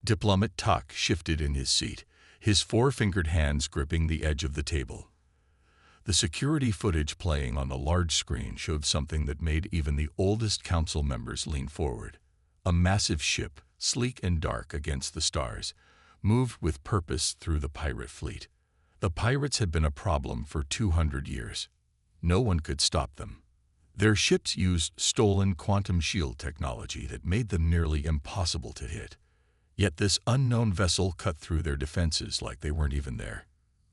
Diplomat Tak shifted in his seat, his four-fingered hands gripping the edge of the table. The security footage playing on the large screen showed something that made even the oldest council members lean forward. A massive ship, sleek and dark against the stars, moved with purpose through the pirate fleet. The pirates had been a problem for 200 years. No one could stop them. Their ships used stolen quantum shield technology that made them nearly impossible to hit. Yet this unknown vessel cut through their defenses like they weren't even there.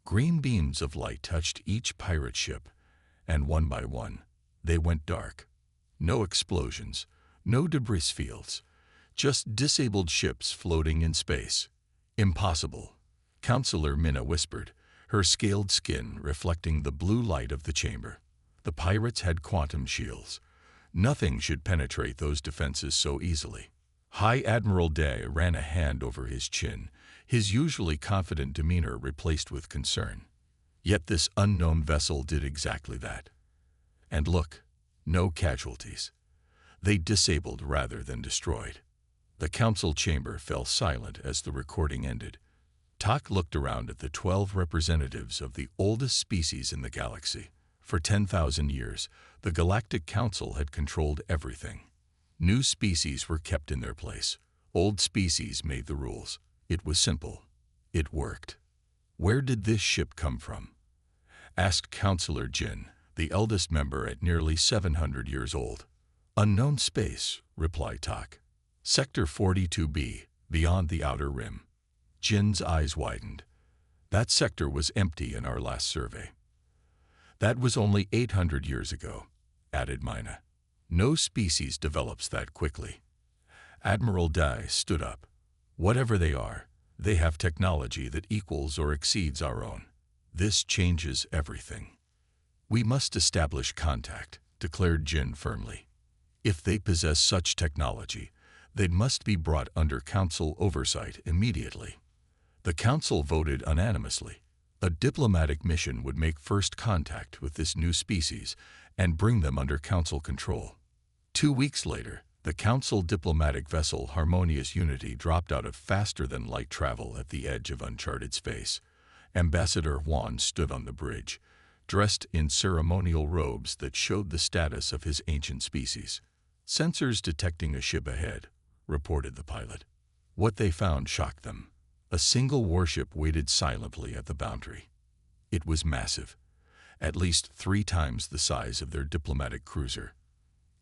Green beams of light touched each pirate ship, and one by one, they went dark. No explosions, no debris fields, just disabled ships floating in space. Impossible, Counselor Minna whispered, her scaled skin reflecting the blue light of the chamber. The pirates had quantum shields. Nothing should penetrate those defenses so easily. High Admiral Day ran a hand over his chin, his usually confident demeanor replaced with concern. Yet this unknown vessel did exactly that. And look, no casualties. They disabled rather than destroyed. The council chamber fell silent as the recording ended. Tak looked around at the 12 representatives of the oldest species in the galaxy. For 10,000 years, the Galactic Council had controlled everything. New species were kept in their place. Old species made the rules. It was simple. It worked. Where did this ship come from? Asked Counselor Jin, the eldest member at nearly 700 years old. Unknown space, replied Tak. Sector 42B, beyond the outer rim. Jin's eyes widened. That sector was empty in our last survey. That was only 800 years ago, added Mina. No species develops that quickly. Admiral Dai stood up. Whatever they are, they have technology that equals or exceeds our own. This changes everything. We must establish contact, declared Jin firmly. If they possess such technology, they must be brought under council oversight immediately. The council voted unanimously. A diplomatic mission would make first contact with this new species and bring them under council control. 2 weeks later, the council diplomatic vessel Harmonious Unity dropped out of faster-than-light travel at the edge of uncharted space. Ambassador Juan stood on the bridge, dressed in ceremonial robes that showed the status of his ancient species. Sensors detecting a ship ahead, reported the pilot. What they found shocked them. A single warship waited silently at the boundary. It was massive, at least 3 times the size of their diplomatic cruiser.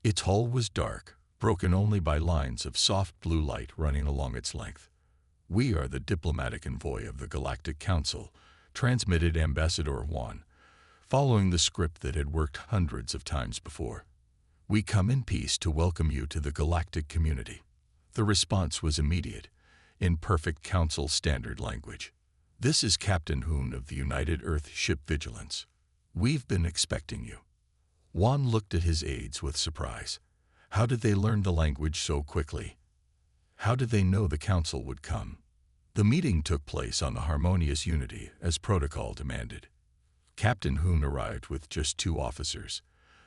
Its hull was dark, broken only by lines of soft blue light running along its length. We are the diplomatic envoy of the Galactic Council, transmitted Ambassador Juan, following the script that had worked hundreds of times before. We come in peace to welcome you to the galactic community. The response was immediate, in perfect Council standard language. This is Captain Hoon of the United Earth Ship Vigilance. We've been expecting you. Juan looked at his aides with surprise. How did they learn the language so quickly? How did they know the council would come? The meeting took place on the Harmonious Unity as protocol demanded. Captain Hoon arrived with just 2 officers.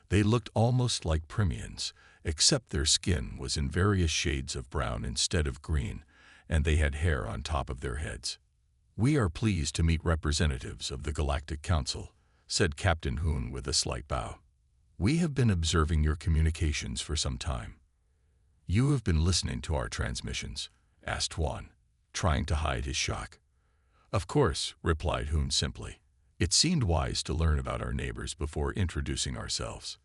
They looked almost like Primians, except their skin was in various shades of brown instead of green, and they had hair on top of their heads. We are pleased to meet representatives of the Galactic Council, said Captain Hoon with a slight bow. We have been observing your communications for some time. You have been listening to our transmissions, asked Juan, trying to hide his shock. Of course, replied Hoon simply. It seemed wise to learn about our neighbors before introducing ourselves.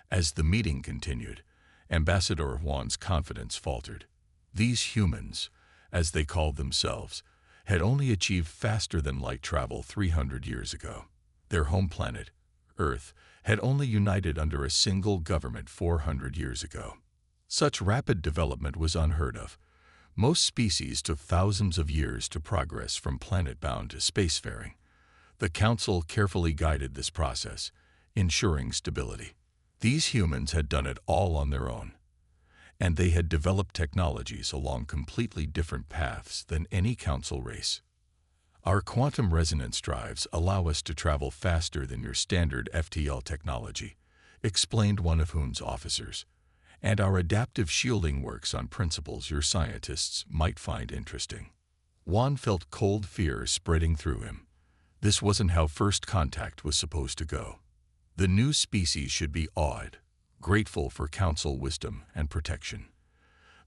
As the meeting continued, Ambassador Juan's confidence faltered. These humans, as they called themselves, had only achieved faster-than-light travel 300 years ago. Their home planet, Earth, had only united under a single government 400 years ago. Such rapid development was unheard of. Most species took thousands of years to progress from planet-bound to spacefaring. The Council carefully guided this process, ensuring stability. These humans had done it all on their own, and they had developed technologies along completely different paths than any Council race. Our quantum resonance drives allow us to travel faster than your standard FTL technology, explained one of Hoon's officers. and our adaptive shielding works on principles your scientists might find interesting. Juan felt cold fear spreading through him. This wasn't how first contact was supposed to go. The new species should be awed, grateful for council wisdom and protection.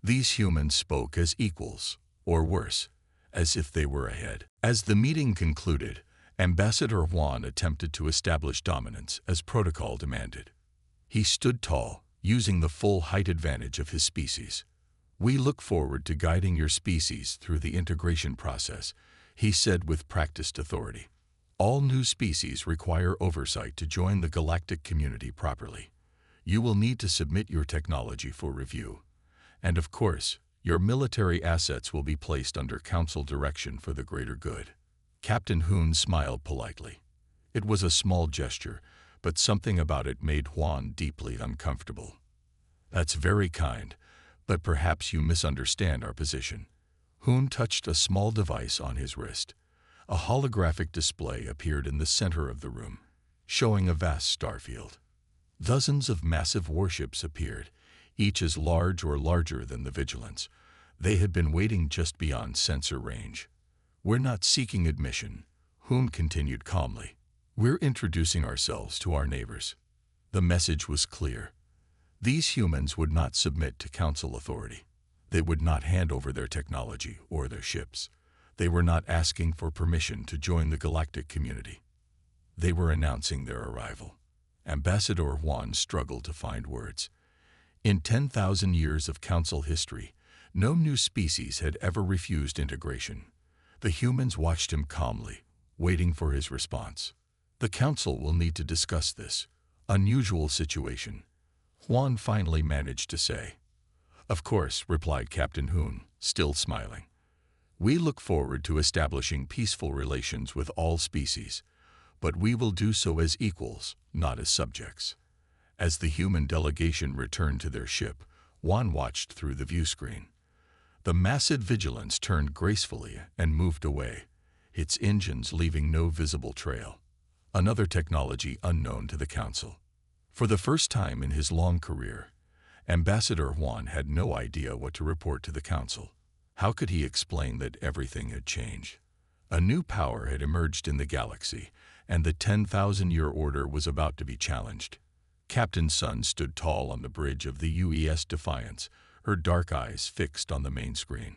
These humans spoke as equals, or worse, as if they were ahead. As the meeting concluded, Ambassador Juan attempted to establish dominance as protocol demanded. He stood tall, using the full height advantage of his species. "We look forward to guiding your species through the integration process," he said with practiced authority. "All new species require oversight to join the galactic community properly. You will need to submit your technology for review. And of course, your military assets will be placed under council direction for the greater good." Captain Hoon smiled politely. It was a small gesture, but something about it made Juan deeply uncomfortable. "That's very kind, but perhaps you misunderstand our position." Hoon touched a small device on his wrist. A holographic display appeared in the center of the room, showing a vast starfield. Dozens of massive warships appeared, each as large or larger than the Vigilance. They had been waiting just beyond sensor range. "We're not seeking admission," Hoon continued calmly. "We're introducing ourselves to our neighbors." The message was clear. These humans would not submit to council authority. They would not hand over their technology or their ships. They were not asking for permission to join the galactic community. They were announcing their arrival. Ambassador Juan struggled to find words. In 10,000 years of council history, no new species had ever refused integration. The humans watched him calmly, waiting for his response. "The council will need to discuss this unusual situation," Juan finally managed to say. "Of course," replied Captain Hoon, still smiling. "We look forward to establishing peaceful relations with all species, but we will do so as equals, not as subjects." As the human delegation returned to their ship, Juan watched through the view screen. The massive Vigilance turned gracefully and moved away, its engines leaving no visible trail. Another technology unknown to the council. For the first time in his long career, Ambassador Juan had no idea what to report to the council. How could he explain that everything had changed? A new power had emerged in the galaxy, and the 10,000-year order was about to be challenged. Captain Sun stood tall on the bridge of the UES Defiance, her dark eyes fixed on the main screen.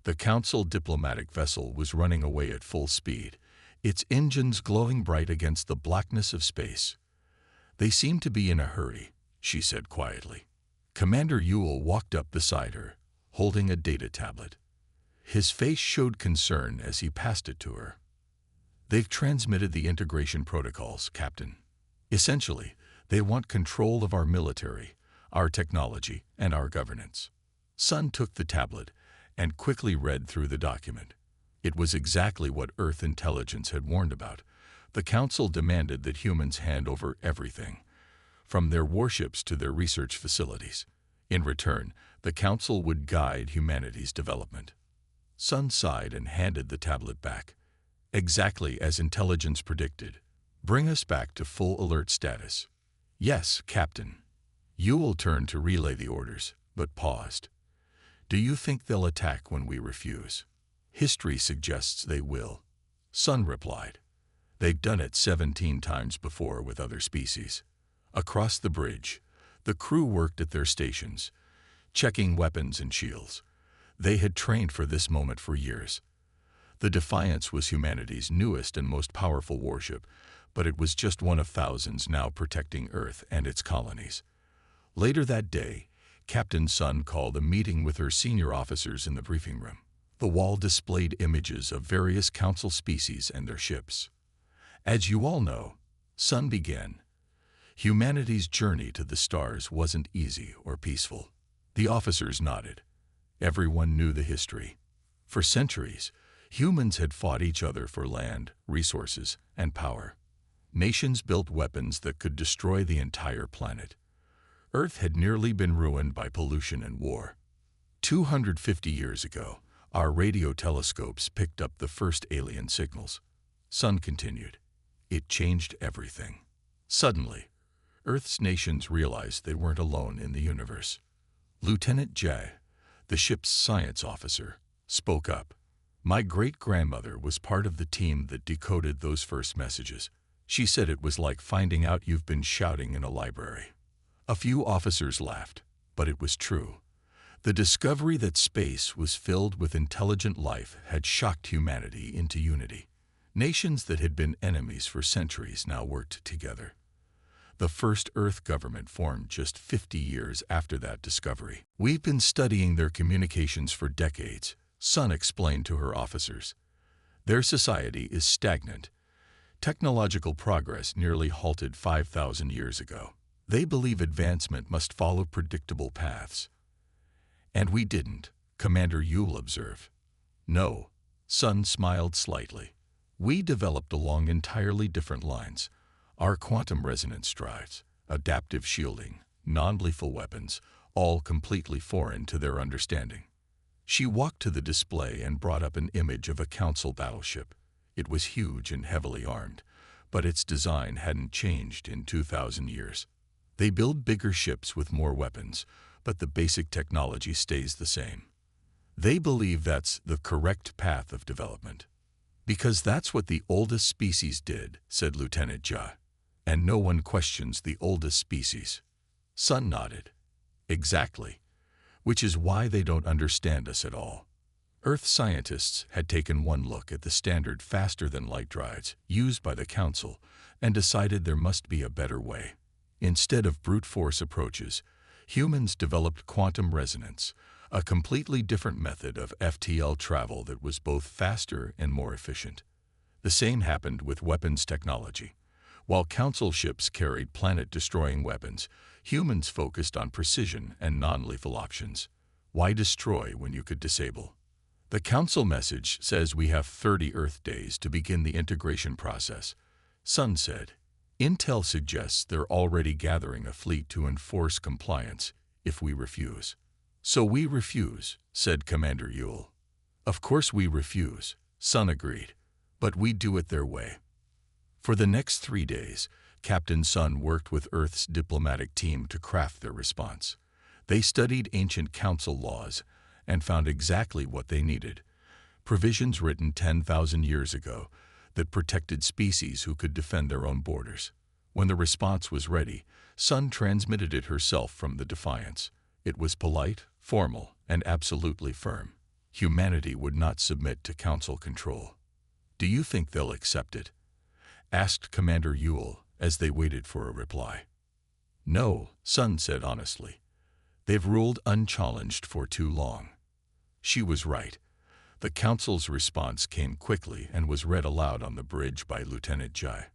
The council diplomatic vessel was running away at full speed, its engines glowing bright against the blackness of space. "They seem to be in a hurry," she said quietly. Commander Yule walked up beside her, holding a data tablet. His face showed concern as he passed it to her. "They've transmitted the integration protocols, Captain. Essentially, they want control of our military, our technology, and our governance." Sun took the tablet and quickly read through the document. It was exactly what Earth intelligence had warned about. The Council demanded that humans hand over everything, from their warships to their research facilities. In return, the Council would guide humanity's development. Sun sighed and handed the tablet back. "Exactly as intelligence predicted. Bring us back to full alert status." "Yes, Captain." Yule turned to relay the orders, but paused. "Do you think they'll attack when we refuse?" "History suggests they will," Sun replied. "They've done it 17 times before with other species." Across the bridge, the crew worked at their stations, checking weapons and shields. They had trained for this moment for years. The Defiance was humanity's newest and most powerful warship, but it was just one of thousands now protecting Earth and its colonies. Later that day, Captain Sun called a meeting with her senior officers in the briefing room. The wall displayed images of various council species and their ships. "As you all know," Sun began, "humanity's journey to the stars wasn't easy or peaceful." The officers nodded. Everyone knew the history. For centuries, humans had fought each other for land, resources, and power. Nations built weapons that could destroy the entire planet. Earth had nearly been ruined by pollution and war. 250 years ago, our radio telescopes picked up the first alien signals. Sun continued. It changed everything. Suddenly, Earth's nations realized they weren't alone in the universe. Lieutenant J, the ship's science officer, spoke up. My great-grandmother was part of the team that decoded those first messages. She said it was like finding out you've been shouting in a library. A few officers laughed, but it was true. The discovery that space was filled with intelligent life had shocked humanity into unity. Nations that had been enemies for centuries now worked together. The first Earth government formed just 50 years after that discovery. We've been studying their communications for decades, Sun explained to her officers. Their society is stagnant. Technological progress nearly halted 5,000 years ago. They believe advancement must follow predictable paths. And we didn't, Commander Yule observed. No, Sun smiled slightly. We developed along entirely different lines. Our quantum resonance drives, adaptive shielding, non-lethal weapons, all completely foreign to their understanding. She walked to the display and brought up an image of a Council battleship. It was huge and heavily armed, but its design hadn't changed in 2,000 years. They build bigger ships with more weapons, but the basic technology stays the same. They believe that's the correct path of development. Because that's what the oldest species did, said Lieutenant Ja. And no one questions the oldest species. Sun nodded. Exactly. Which is why they don't understand us at all. Earth scientists had taken one look at the standard faster-than-light drives used by the Council and decided there must be a better way. Instead of brute force approaches, humans developed quantum resonance, a completely different method of FTL travel that was both faster and more efficient. The same happened with weapons technology. While Council ships carried planet-destroying weapons, humans focused on precision and non-lethal options. Why destroy when you could disable? The Council message says we have 30 Earth days to begin the integration process. Sun said. Intel suggests they're already gathering a fleet to enforce compliance if we refuse. So we refuse, said Commander Yule. Of course we refuse, Sun agreed, but we do it their way. For the next 3 days, Captain Sun worked with Earth's diplomatic team to craft their response. They studied ancient Council laws and found exactly what they needed. Provisions written 10,000 years ago that protected species who could defend their own borders. When the response was ready, Sun transmitted it herself from the Defiance. It was polite, formal, and absolutely firm. Humanity would not submit to Council control. Do you think they'll accept it? Asked Commander Yule as they waited for a reply. No, Sun said honestly. They've ruled unchallenged for too long. She was right. The Council's response came quickly and was read aloud on the bridge by Lieutenant Jai.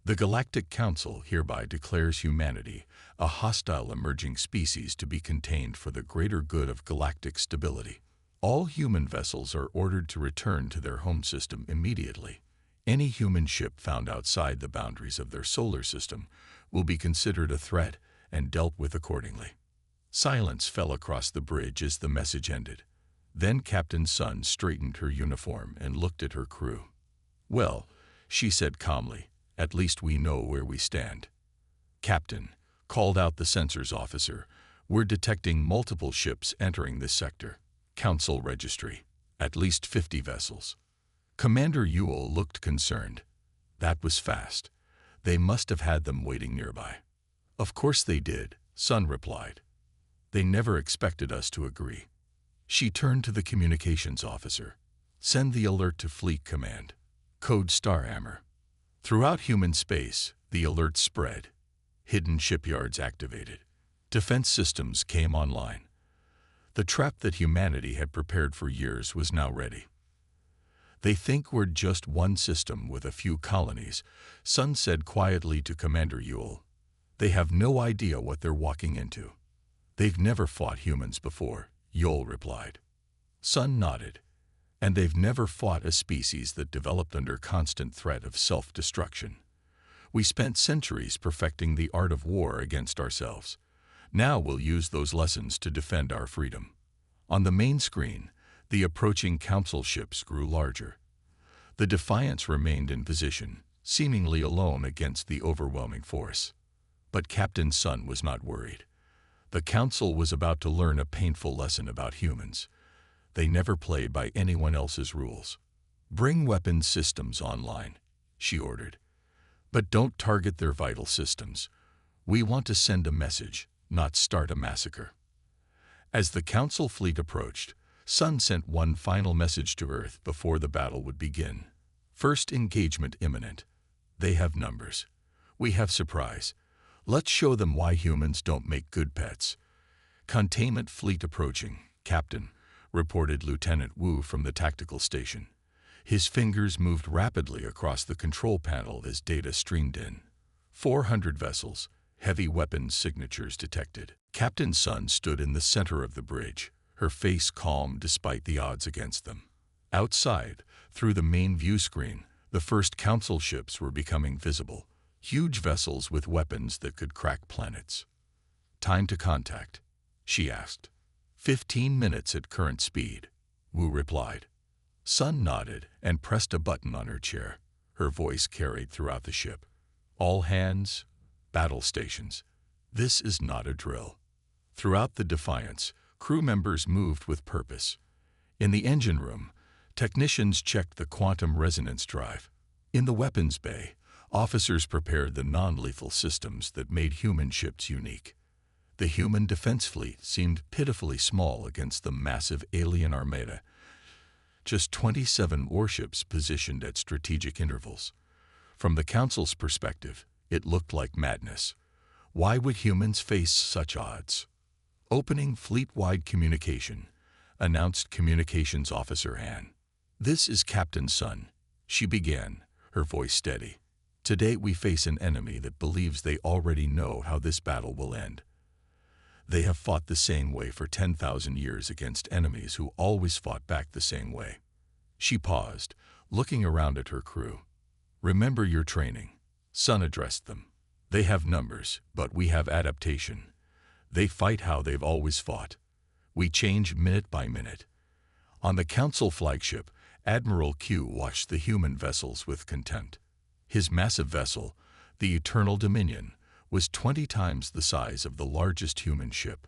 The Galactic Council hereby declares humanity a hostile emerging species to be contained for the greater good of galactic stability. All human vessels are ordered to return to their home system immediately. Any human ship found outside the boundaries of their solar system will be considered a threat and dealt with accordingly. Silence fell across the bridge as the message ended. Then Captain Sun straightened her uniform and looked at her crew. Well, she said calmly, at least we know where we stand. Captain, called out the sensors officer, we're detecting multiple ships entering this sector. Council registry, at least 50 vessels. Commander Yule looked concerned. That was fast. They must have had them waiting nearby. Of course they did, Sun replied. They never expected us to agree. She turned to the communications officer. Send the alert to Fleet Command. Code Starhammer. Throughout human space, the alert spread. Hidden shipyards activated. Defense systems came online. The trap that humanity had prepared for years was now ready. They think we're just one system with a few colonies, Sun said quietly to Commander Yule. They have no idea what they're walking into. They've never fought humans before, Yule replied. Sun nodded. And they've never fought a species that developed under constant threat of self-destruction. We spent centuries perfecting the art of war against ourselves. Now we'll use those lessons to defend our freedom. On the main screen, the approaching Council ships grew larger. The Defiance remained in position, seemingly alone against the overwhelming force. But Captain Sun was not worried. The Council was about to learn a painful lesson about humans. They never play by anyone else's rules. "Bring weapons systems online," she ordered. "But don't target their vital systems. We want to send a message, not start a massacre." As the Council fleet approached, Sun sent one final message to Earth before the battle would begin. "First engagement imminent. They have numbers. We have surprise. Let's show them why humans don't make good pets." "Containment fleet approaching, Captain," reported Lieutenant Wu from the tactical station. His fingers moved rapidly across the control panel as data streamed in. 400 vessels, heavy weapons signatures detected. Captain Sun stood in the center of the bridge, her face calm despite the odds against them. Outside, through the main view screen, the first Council ships were becoming visible, huge vessels with weapons that could crack planets. "Time to contact," she asked. 15 minutes at current speed," Wu replied. Sun nodded and pressed a button on her chair. Her voice carried throughout the ship. "All hands, battle stations. This is not a drill." Throughout the Defiance, crew members moved with purpose. In the engine room, technicians checked the quantum resonance drive. In the weapons bay, officers prepared the non-lethal systems that made human ships unique. The human defense fleet seemed pitifully small against the massive alien armada. Just 27 warships positioned at strategic intervals. From the Council's perspective, it looked like madness. Why would humans face such odds? "Opening fleet-wide communication," announced Communications Officer Han. "This is Captain Sun," she began, her voice steady. "Today we face an enemy that believes they already know how this battle will end. They have fought the same way for 10,000 years against enemies who always fought back the same way." She paused, looking around at her crew. "Remember your training," Sun addressed them. "They have numbers, but we have adaptation. They fight how they've always fought. We change minute by minute." On the Council flagship, Admiral Q watched the human vessels with contempt. His massive vessel, the Eternal Dominion, was 20 times the size of the largest human ship.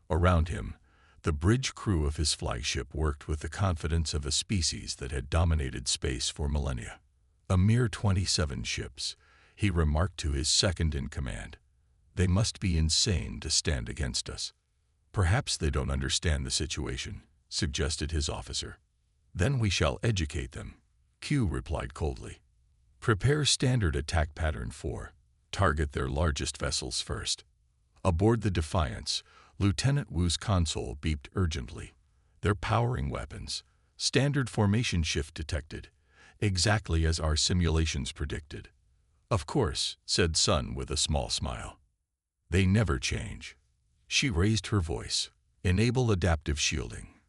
Around him, the bridge crew of his flagship worked with the confidence of a species that had dominated space for millennia. "A mere 27 ships," he remarked to his second-in-command. "They must be insane to stand against us." "Perhaps they don't understand the situation," suggested his officer. "Then we shall educate them," Q replied coldly. "Prepare standard attack pattern 4. Target their largest vessels first." Aboard the Defiance, Lieutenant Wu's console beeped urgently. "They're powering weapons. Standard formation shift detected, exactly as our simulations predicted." "Of course," said Sun with a small smile. "They never change." She raised her voice. "Enable adaptive shielding.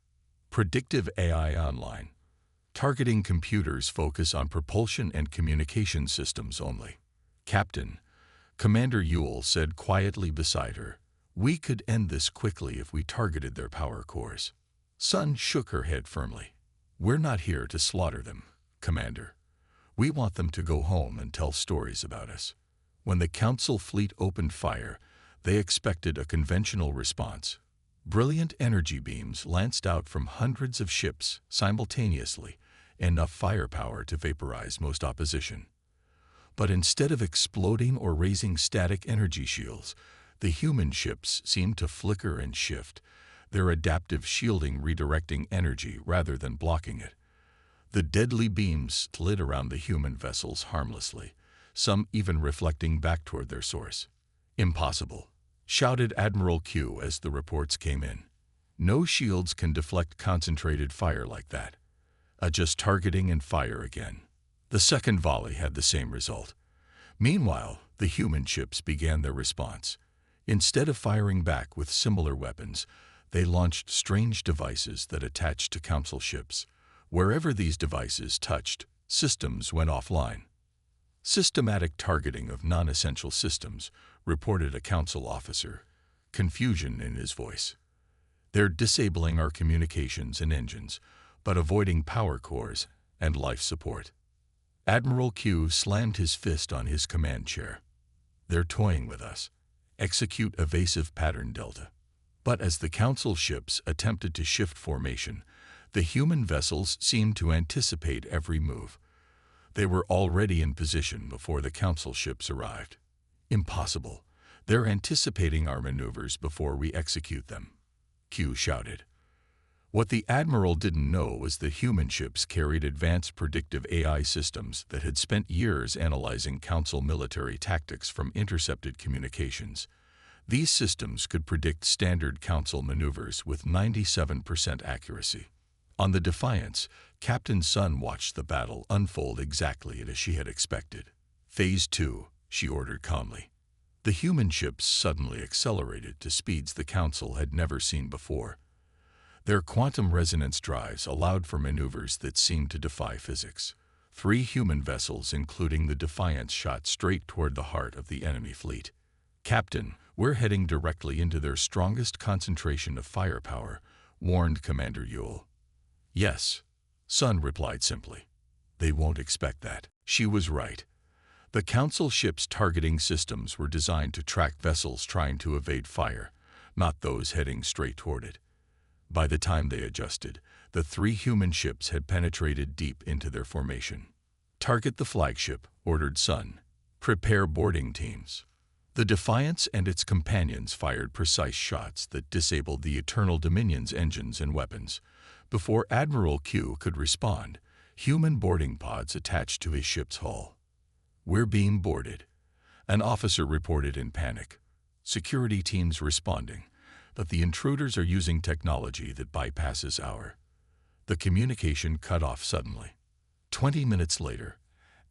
Predictive AI online. Targeting computers focus on propulsion and communication systems only." "Captain," Commander Yule said quietly beside her, "we could end this quickly if we targeted their power cores." Sun shook her head firmly. "We're not here to slaughter them, Commander. We want them to go home and tell stories about us." When the Council fleet opened fire, they expected a conventional response. Brilliant energy beams lanced out from hundreds of ships simultaneously, enough firepower to vaporize most opposition. But instead of exploding or raising static energy shields, the human ships seemed to flicker and shift, their adaptive shielding redirecting energy rather than blocking it. The deadly beams slid around the human vessels harmlessly, some even reflecting back toward their source. "Impossible," shouted Admiral Q as the reports came in. "No shields can deflect concentrated fire like that. Adjust targeting and fire again." The second volley had the same result. Meanwhile, the human ships began their response. Instead of firing back with similar weapons, they launched strange devices that attached to Council ships. Wherever these devices touched, systems went offline. "Systematic targeting of non-essential systems," reported a Council officer, confusion in his voice. "They're disabling our communications and engines, but avoiding power cores and life support." Admiral Q slammed his fist on his command chair. They're toying with us. Execute evasive pattern delta. But as the Council ships attempted to shift formation, the human vessels seemed to anticipate every move. They were already in position before the Council ships arrived. Impossible. They're anticipating our maneuvers before we execute them, Q shouted. What the Admiral didn't know was the human ships carried advanced predictive AI systems that had spent years analyzing Council military tactics from intercepted communications. These systems could predict standard Council maneuvers with 97% accuracy. On the Defiance, Captain Sun watched the battle unfold exactly as she had expected. Phase 2, she ordered calmly. The human ships suddenly accelerated to speeds the Council had never seen before. Their quantum resonance drives allowed for maneuvers that seemed to defy physics. 3 human vessels, including the Defiance, shot straight toward the heart of the enemy fleet. Captain, we're heading directly into their strongest concentration of firepower, warned Commander Yule. Yes, Sun replied simply. They won't expect that. She was right. The Council ships' targeting systems were designed to track vessels trying to evade fire, not those heading straight toward it. By the time they adjusted, the 3 human ships had penetrated deep into their formation. Target the flagship, ordered Sun. Prepare boarding teams. The Defiance and its companions fired precise shots that disabled the Eternal Dominion's engines and weapons. Before Admiral Q could respond, human boarding pods attached to his ship's hull. We're being boarded, an officer reported in panic. Security teams responding, but the intruders are using technology that bypasses our. The communication cut off suddenly. 20 minutes later,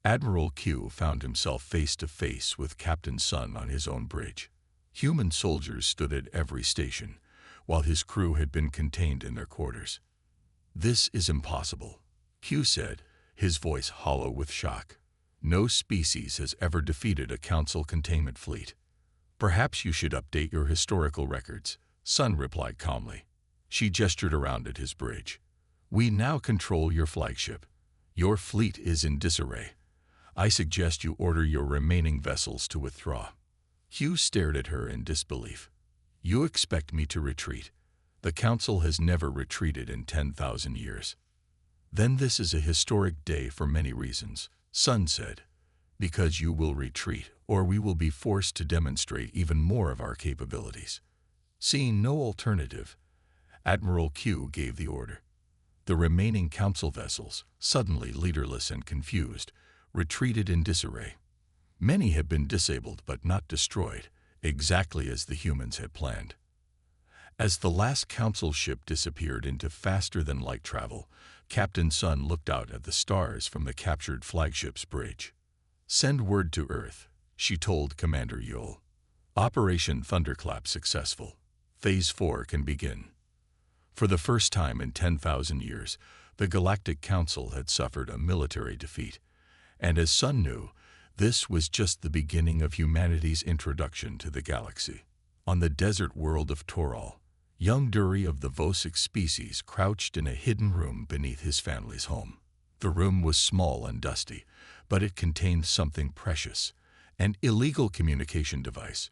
Admiral Q found himself face to face with Captain Sun on his own bridge. Human soldiers stood at every station, while his crew had been contained in their quarters. This is impossible, Q said, his voice hollow with shock. No species has ever defeated a Council containment fleet. Perhaps you should update your historical records, Sun replied calmly. She gestured around at his bridge. We now control your flagship. Your fleet is in disarray. I suggest you order your remaining vessels to withdraw. Hugh stared at her in disbelief. You expect me to retreat? The Council has never retreated in 10,000 years. Then this is a historic day for many reasons, Sun said. Because you will retreat, or we will be forced to demonstrate even more of our capabilities. Seeing no alternative, Admiral Q gave the order. The remaining Council vessels, suddenly leaderless and confused, retreated in disarray. Many had been disabled but not destroyed, exactly as the humans had planned. As the last Council ship disappeared into faster-than-light travel, Captain Sun looked out at the stars from the captured flagship's bridge. Send word to Earth, she told Commander Yule. Operation Thunderclap successful. Phase 4 can begin. For the first time in 10,000 years, the Galactic Council had suffered a military defeat. And as Sun knew, this was just the beginning of humanity's introduction to the galaxy. On the desert world of Toral, young Dury of the Vosic species crouched in a hidden room beneath his family's home. The room was small and dusty, but it contained something precious, an illegal communication device.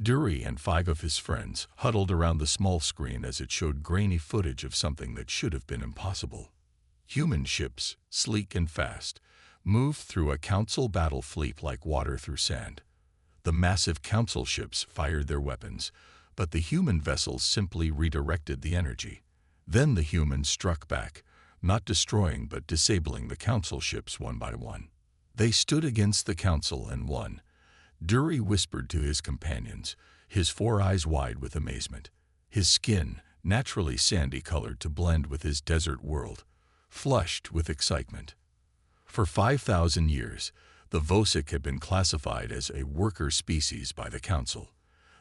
Dury and 5 of his friends huddled around the small screen as it showed grainy footage of something that should have been impossible. Human ships, sleek and fast, moved through a Council battle fleet like water through sand. The massive Council ships fired their weapons, but the human vessels simply redirected the energy. Then the humans struck back, not destroying but disabling the Council ships one by one. They stood against the Council and won. Dury whispered to his companions, his 4 eyes wide with amazement. His skin, naturally sandy-colored to blend with his desert world, flushed with excitement. For 5,000 years, the Vosic had been classified as a worker species by the Council.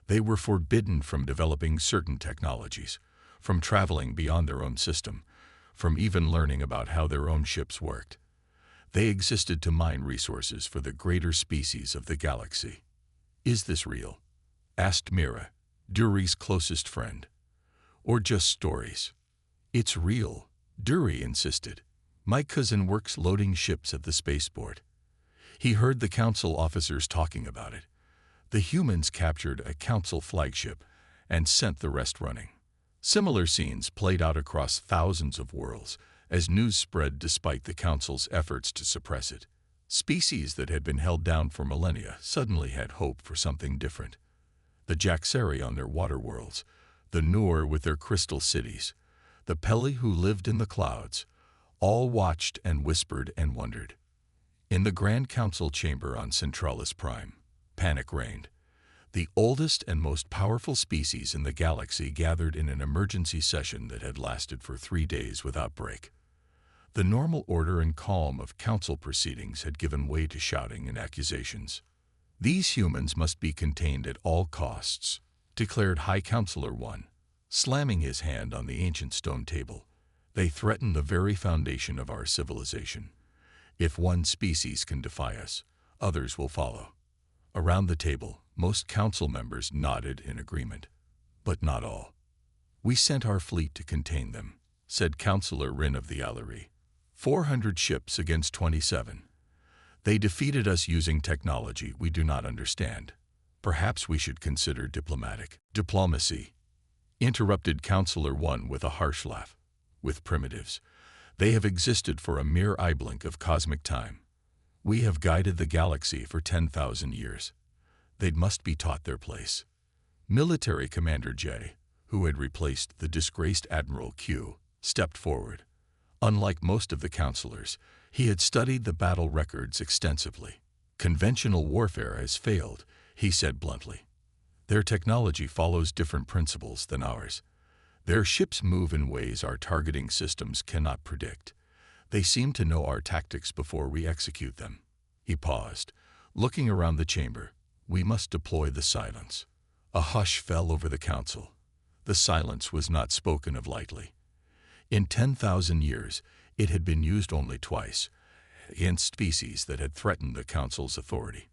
They were forbidden from developing certain technologies, from traveling beyond their own system, from even learning about how their own ships worked. They existed to mine resources for the greater species of the galaxy. Is this real? Asked Mira, Dury's closest friend. Or just stories? It's real, Dury insisted. My cousin works loading ships at the spaceport. He heard the Council officers talking about it. The humans captured a council flagship and sent the rest running. Similar scenes played out across thousands of worlds as news spread despite the council's efforts to suppress it. Species that had been held down for millennia suddenly had hope for something different. The Jaxari on their water worlds, the Noor with their crystal cities, the Peli who lived in the clouds, all watched and whispered and wondered. In the Grand Council chamber on Centralis Prime, panic reigned. The oldest and most powerful species in the galaxy gathered in an emergency session that had lasted for 3 days without break. The normal order and calm of council proceedings had given way to shouting and accusations. "These humans must be contained at all costs," declared High Counselor 1, slamming his hand on the ancient stone table. "They threaten the very foundation of our civilization. If one species can defy us, others will follow." Around the table, most council members nodded in agreement. But not all. "We sent our fleet to contain them," said Counselor Rin of the Allery. 400 ships against 27. "They defeated us using technology we do not understand. Perhaps we should consider diplomacy," interrupted Counselor 1 with a harsh laugh. "With primitives, they have existed for a mere eye blink of cosmic time. We have guided the galaxy for 10,000 years. They must be taught their place." Military Commander J, who had replaced the disgraced Admiral Q, stepped forward. Unlike most of the counselors, he had studied the battle records extensively. "Conventional warfare has failed," he said bluntly. "Their technology follows different principles than ours. Their ships move in ways our targeting systems cannot predict. They seem to know our tactics before we execute them." He paused, looking around the chamber. "We must deploy the silence." A hush fell over the council. The silence was not spoken of lightly. In 10,000 years, it had been used only twice, against species that had threatened the council's authority.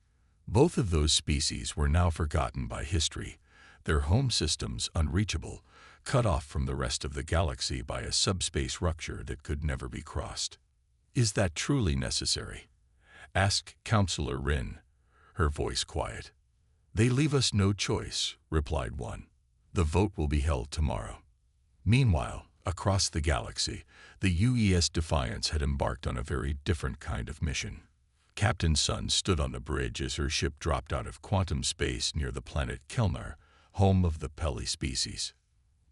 Both of those species were now forgotten by history, their home systems unreachable, cut off from the rest of the galaxy by a subspace rupture that could never be crossed. "Is that truly necessary?" asked Counselor Rin, her voice quiet. "They leave us no choice," replied one. "The vote will be held tomorrow." Meanwhile, across the galaxy, the UES Defiance had embarked on a very different kind of mission. Captain Sun stood on the bridge as her ship dropped out of quantum space near the planet Kelnar, home of the Peli species.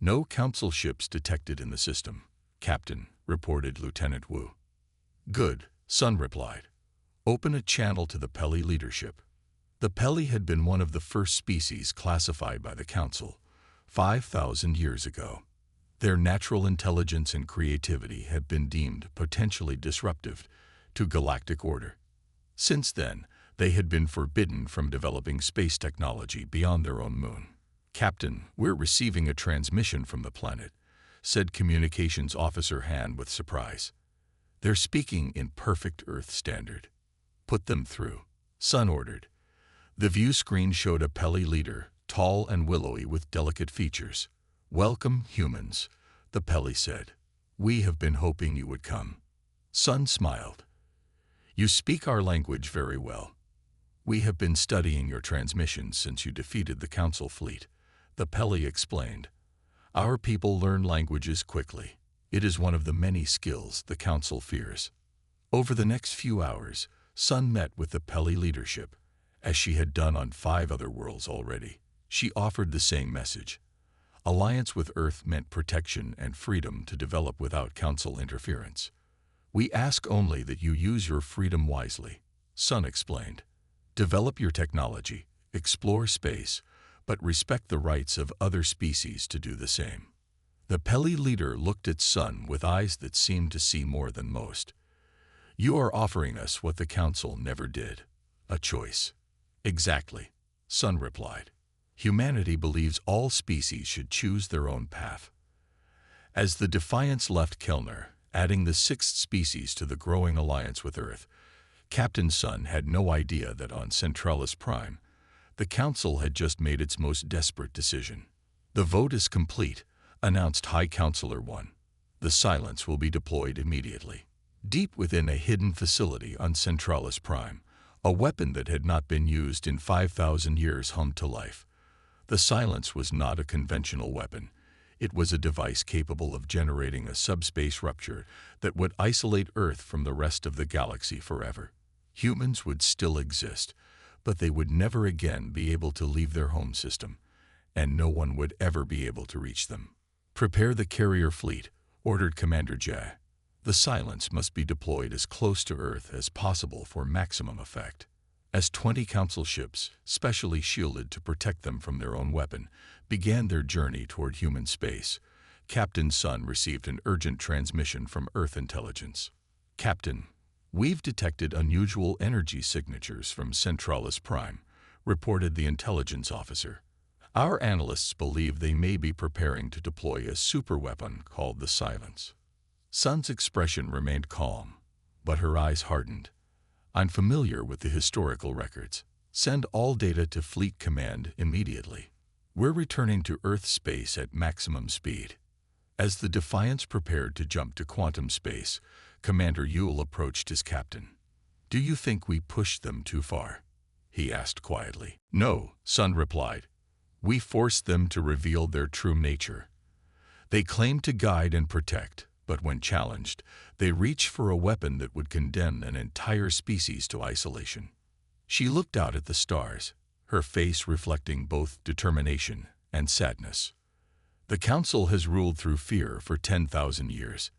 "No council ships detected in the system, Captain," reported Lieutenant Wu. "Good," Sun replied. "Open a channel to the Peli leadership." The Peli had been one of the first species classified by the Council 5,000 years ago. Their natural intelligence and creativity had been deemed potentially disruptive to galactic order. Since then, they had been forbidden from developing space technology beyond their own moon. "Captain, we're receiving a transmission from the planet," said Communications Officer Han with surprise. "They're speaking in perfect Earth standard." "Put them through," Sun ordered. The view screen showed a Peli leader, tall and willowy with delicate features. "Welcome, humans," the Peli said. "We have been hoping you would come." Sun smiled. "You speak our language very well. We have been studying your transmissions since you defeated the Council fleet," the Peli explained. "Our people learn languages quickly. It is one of the many skills the Council fears." Over the next few hours, Sun met with the Peli leadership, as she had done on 5 other worlds already. She offered the same message. Alliance with Earth meant protection and freedom to develop without Council interference. "We ask only that you use your freedom wisely," Sun explained. "Develop your technology, explore space, but respect the rights of other species to do the same." The Peli leader looked at Sun with eyes that seemed to see more than most. "You are offering us what the Council never did, a choice." "Exactly," Sun replied. "Humanity believes all species should choose their own path." As the Defiance left Kelnar, adding the 6th species to the growing alliance with Earth, Captain Sun had no idea that on Centralis Prime, the Council had just made its most desperate decision. "The vote is complete," announced High Counselor 1. "The silence will be deployed immediately." Deep within a hidden facility on Centralis Prime, A weapon that had not been used in 5,000 years hummed to life. The silence was not a conventional weapon. It was a device capable of generating a subspace rupture that would isolate Earth from the rest of the galaxy forever. Humans would still exist, but they would never again be able to leave their home system, and no one would ever be able to reach them. "Prepare the carrier fleet," ordered Commander Jay. "The silence must be deployed as close to Earth as possible for maximum effect." As 20 Council ships, specially shielded to protect them from their own weapon, began their journey toward human space, Captain Sun received an urgent transmission from Earth intelligence. "Captain, we've detected unusual energy signatures from Centralis Prime," reported the intelligence officer. "Our analysts believe they may be preparing to deploy a superweapon called the Silence." Sun's expression remained calm, but her eyes hardened. "I'm familiar with the historical records. Send all data to Fleet Command immediately. We're returning to Earth space at maximum speed." As the Defiance prepared to jump to quantum space, Commander Yule approached his captain. "Do you think we pushed them too far?" he asked quietly. "No," Sun replied. "We forced them to reveal their true nature. They claim to guide and protect, but when challenged, they reach for a weapon that would condemn an entire species to isolation." She looked out at the stars, her face reflecting both determination and sadness. "The Council has ruled through fear for 10,000 years.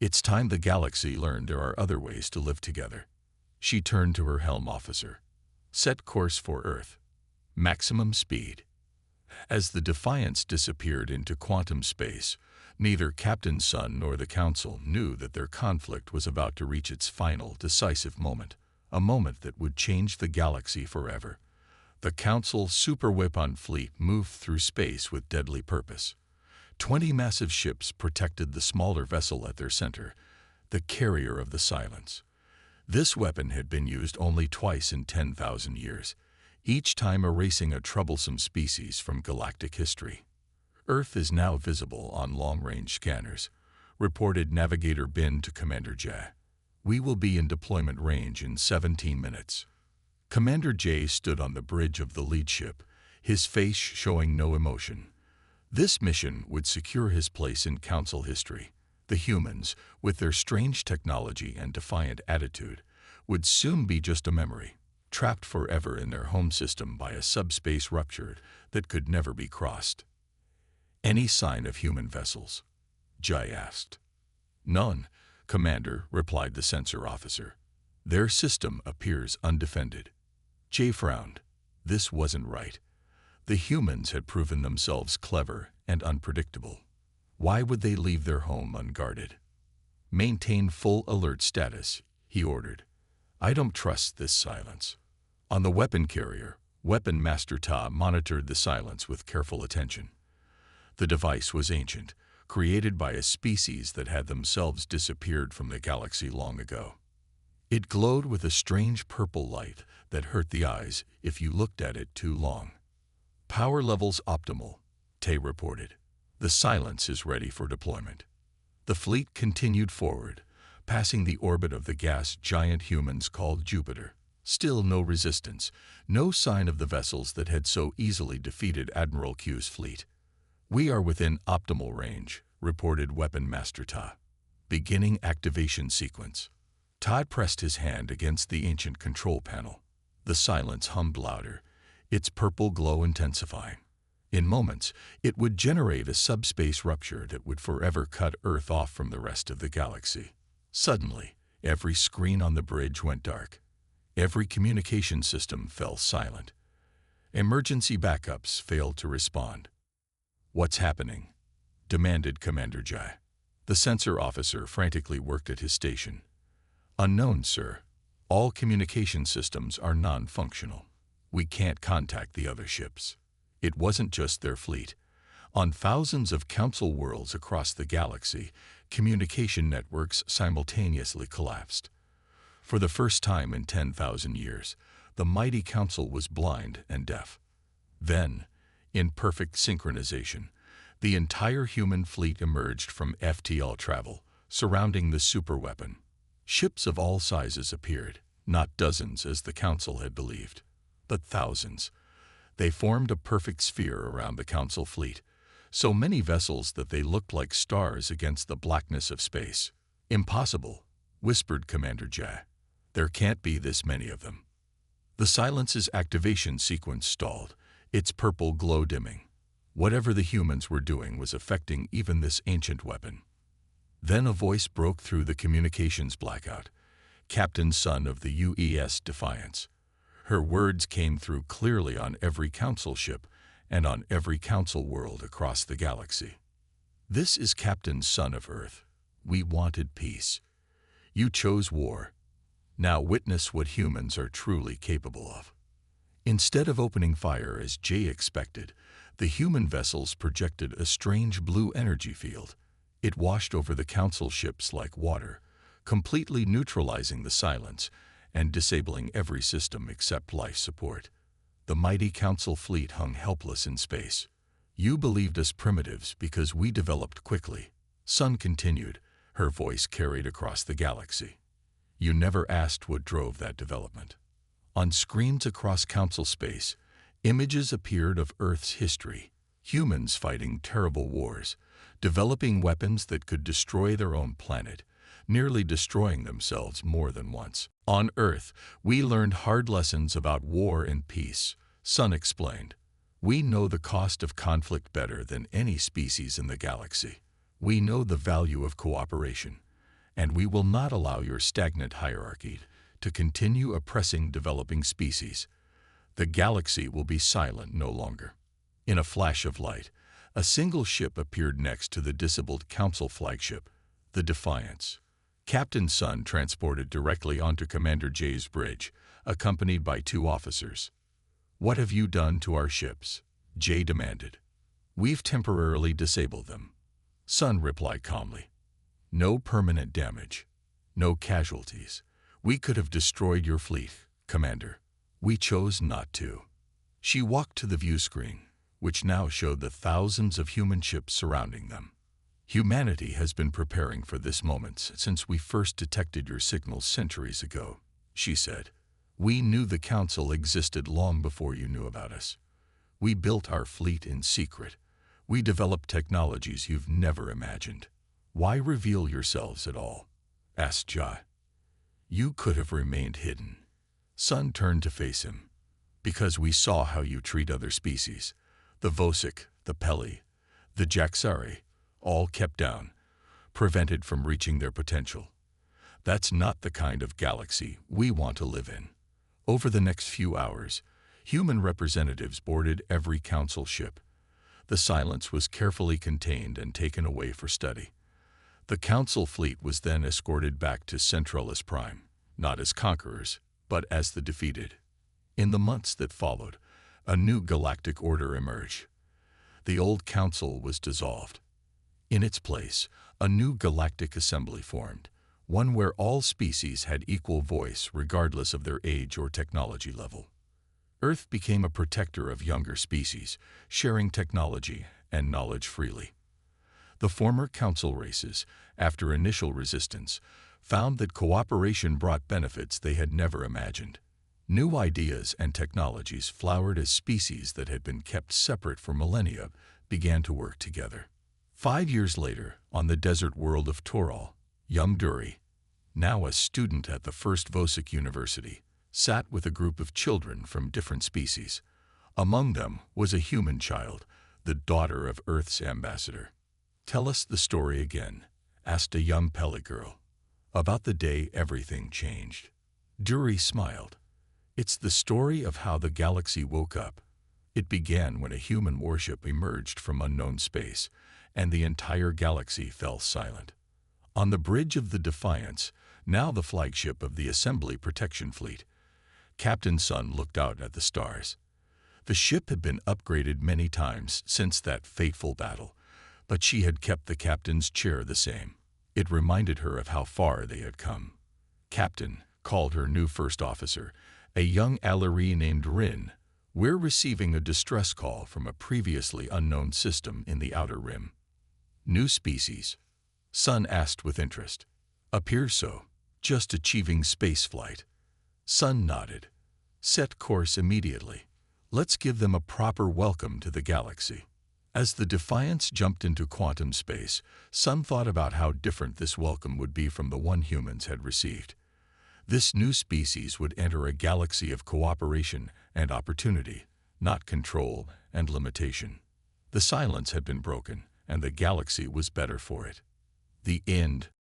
It's time the galaxy learned there are other ways to live together." She turned to her helm officer. "Set course for Earth. Maximum speed." As the Defiance disappeared into quantum space, neither Captain Sun nor the Council knew that their conflict was about to reach its final, decisive moment, a moment that would change the galaxy forever. The Council Super-Weapon fleet moved through space with deadly purpose. 20 massive ships protected the smaller vessel at their center, the carrier of the Silence. This weapon had been used only twice in 10,000 years, each time erasing a troublesome species from galactic history. "Earth is now visible on long-range scanners," reported Navigator Bin to Commander Jay. "We will be in deployment range in 17 minutes." Commander Jay stood on the bridge of the lead ship, his face showing no emotion. This mission would secure his place in Council history. The humans, with their strange technology and defiant attitude, would soon be just a memory, trapped forever in their home system by a subspace rupture that could never be crossed. "Any sign of human vessels?" Jay asked. "None, Commander," replied the sensor officer. "Their system appears undefended." Jay frowned. This wasn't right. The humans had proven themselves clever and unpredictable. Why would they leave their home unguarded? "Maintain full alert status," he ordered. "I don't trust this silence." On the weapon carrier, Weapon Master Ta monitored the Silence with careful attention. The device was ancient, created by a species that had themselves disappeared from the galaxy long ago. It glowed with a strange purple light that hurt the eyes if you looked at it too long. "Power levels optimal," Tay reported. "The Silence is ready for deployment." The fleet continued forward, passing the orbit of the gas giant humans called Jupiter. Still no resistance, no sign of the vessels that had so easily defeated Admiral Q's fleet. "We are within optimal range," reported Weapon Master Ta. "Beginning activation sequence." Ta pressed his hand against the ancient control panel. The Silence hummed louder, its purple glow intensifying. In moments, it would generate a subspace rupture that would forever cut Earth off from the rest of the galaxy. Suddenly, every screen on the bridge went dark. Every communication system fell silent. Emergency backups failed to respond. "What's happening?" demanded Commander Jay. The sensor officer frantically worked at his station. "Unknown, sir. All communication systems are non-functional. We can't contact the other ships." It wasn't just their fleet. On thousands of Council worlds across the galaxy, communication networks simultaneously collapsed. For the first time in 10,000 years, the mighty Council was blind and deaf. Then, in perfect synchronization, the entire human fleet emerged from FTL travel, surrounding the superweapon. Ships of all sizes appeared, Not dozens, as the Council had believed, but thousands. They formed a perfect sphere around the Council fleet, so many vessels that they looked like stars against the blackness of space. "Impossible," whispered Commander Jay. "There can't be this many of them." The Silence's activation sequence stalled, its purple glow dimming. Whatever the humans were doing was affecting even this ancient weapon. Then a voice broke through the communications blackout. Captain Sun of the UES Defiance. Her words came through clearly on every Council ship and on every Council world across the galaxy. "This is Captain Sun of Earth. We wanted peace. You chose war. Now witness what humans are truly capable of." Instead of opening fire as Jay expected, the human vessels projected a strange blue energy field. It washed over the Council ships like water, completely neutralizing the Silence and disabling every system except life support. The mighty Council fleet hung helpless in space. "You believed us primitives because we developed quickly," Sun continued, her voice carried across the galaxy. "You never asked what drove that development." On screens across Council space, images appeared of Earth's history, humans fighting terrible wars, developing weapons that could destroy their own planet, nearly destroying themselves more than once. "On Earth, we learned hard lessons about war and peace," Sun explained. "We know the cost of conflict better than any species in the galaxy. We know the value of cooperation, and we will not allow your stagnant hierarchy to continue oppressing developing species. The galaxy will be silent no longer." In a flash of light, a single ship appeared next to the disabled Council flagship, the Defiance. Captain Sun transported directly onto Commander Jay's bridge, accompanied by 2 officers. "What have you done to our ships?" Jay demanded. "We've temporarily disabled them," Sun replied calmly. "No permanent damage, no casualties. We could have destroyed your fleet, Commander. We chose not to." She walked to the view screen, which now showed the thousands of human ships surrounding them. "Humanity has been preparing for this moment since we first detected your signals centuries ago," she said. "We knew the Council existed long before you knew about us. We built our fleet in secret. We developed technologies you've never imagined. Why reveal yourselves at all?" asked Jai. "You could have remained hidden." Sun turned to face him. "Because we saw how you treat other species. The Vosik, the Peli, the Jaxari, all kept down, prevented from reaching their potential. That's not the kind of galaxy we want to live in." Over the next few hours, human representatives boarded every Council ship. The Silence was carefully contained and taken away for study. The Council fleet was then escorted back to Centralis Prime, not as conquerors, but as the defeated. In the months that followed, a new galactic order emerged. The old Council was dissolved. In its place, a new galactic assembly formed, one where all species had equal voice regardless of their age or technology level. Earth became a protector of younger species, sharing technology and knowledge freely. The former Council races, after initial resistance, found that cooperation brought benefits they had never imagined. New ideas and technologies flowered as species that had been kept separate for millennia began to work together. 5 years later, on the desert world of Toral, young Duri, now a student at the First Vosik University, sat with a group of children from different species. Among them was a human child, the daughter of Earth's ambassador. "Tell us the story again," asked a young Peli girl, "about the day everything changed." Duri smiled. "It's the story of how the galaxy woke up. It began when a human warship emerged from unknown space, and the entire galaxy fell silent. On the bridge of the Defiance, now the flagship of the Assembly Protection Fleet, Captain Sun looked out at the stars. The ship had been upgraded many times since that fateful battle, but she had kept the captain's chair the same. It reminded her of how far they had come. "Captain," called her new first officer, a young Alari named Rin, "we're receiving a distress call from a previously unknown system in the Outer Rim." "New species?" Sun asked with interest. "Appears so. Just achieving spaceflight." Sun nodded. Set course immediately. Let's give them a proper welcome to the galaxy. As the Defiance jumped into quantum space, Sun thought about how different this welcome would be from the one humans had received. This new species would enter a galaxy of cooperation and opportunity, not control and limitation. The silence had been broken, and the galaxy was better for it. The end.